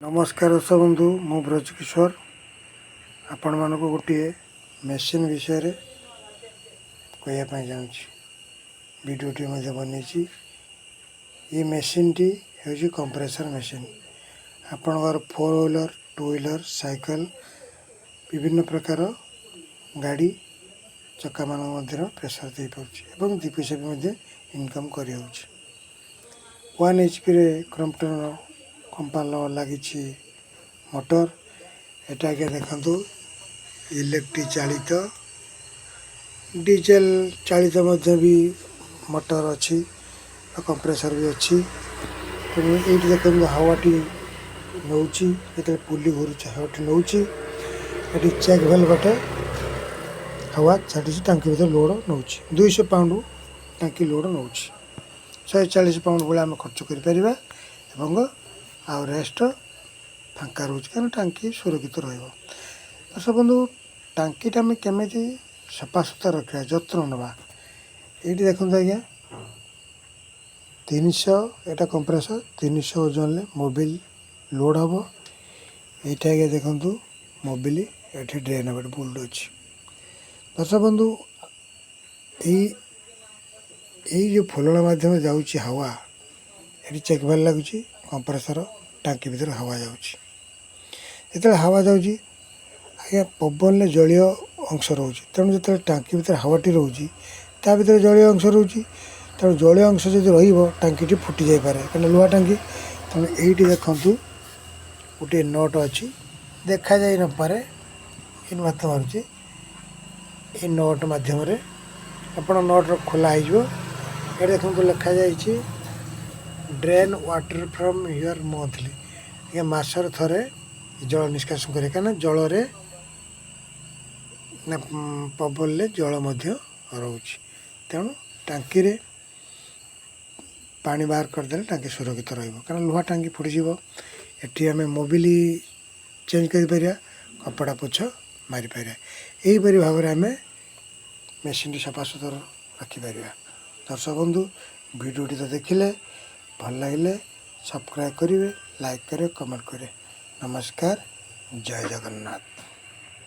नमस्कार दर्शक बंधु मु ब्रज किशोर आपण मानक गोटे मेसीन विषय रे कहवाई जाऊँगी वीडियोटी बन ये मेसीन टी हूँ कंप्रेसर मेसीन आपणकर 4 व्हीलर 2 व्हीलर साइकिल विभिन्न प्रकार गाड़ी चक्का मान प्रेसर दे पार्छ दी पैसा भी इनकम कर 1 HP रे क्रम्पटन कंपानी लगी मोटर एटा के देखंतु इलेक्ट्रिक चालित डीजेल चालित मध्य भी मोटर अच्छी कंप्रेसर भी अच्छी ये देखते हवाटी नौची जो पुली घूरुचे हवाटी नौची ये चेक भेल बटे हवा छाड़ी टांकी भर लोड नौची 200 पाउंड टांकी लोड नौची 140 पाउंड भाई आम खर्च कर आ रेस्ट फांका रोचे क्या टांकी सुरक्षित रहा बंधु टांकीटा आम केमी सफा सुतरा रखा जत्न नवा ये देखते आज्ञा 300 यहाँ कंप्रेसर 300 ओजन मोबिल लोड हम यहाँ आज्ञा देखु मोबिल ये ड्रेन हम बुल्ड अच्छी दर्शक बंधु यही जो फुलण मध्यम जाऊँगी हवा ये चेक भेल लगुच कंप्रेसर टांकी भर हवा जो हवा जाऊँगी आज्ञा पवन जलीय अंश रोचे तेणु जो टांकी भर हवाटी रोचे ता भर जलीय अंश रोचे तेणु जलीय अंश जो टांकी फुटी जापे कहीं लुहा टांकी तेणु ये देखु गोटे नट अच्छी देखा जा नपे इन मत मारुचे ये नट मध्यम आप नट खोला हो ये देखो लिखा जाइए drain water from your monthly ये मासर थरे जल निष्कासन करे क्या जल पवन जल रोचे तेणु टांकी रे पानी बाहर करदे टांकी सुरक्षित रहा लुहा टांकी फुटीज ये आम मोबिल चेंज कर कपड़ा पोछ मारी पार यहीपरि भाव में आम मेसीन सफा सुतरा रखिपर दर्शक बंधु वीडियोटी तो देखिले भल लगे सब्सक्राइब करेंगे लाइक करेंगे कमेंट करें नमस्कार जय जगन्नाथ।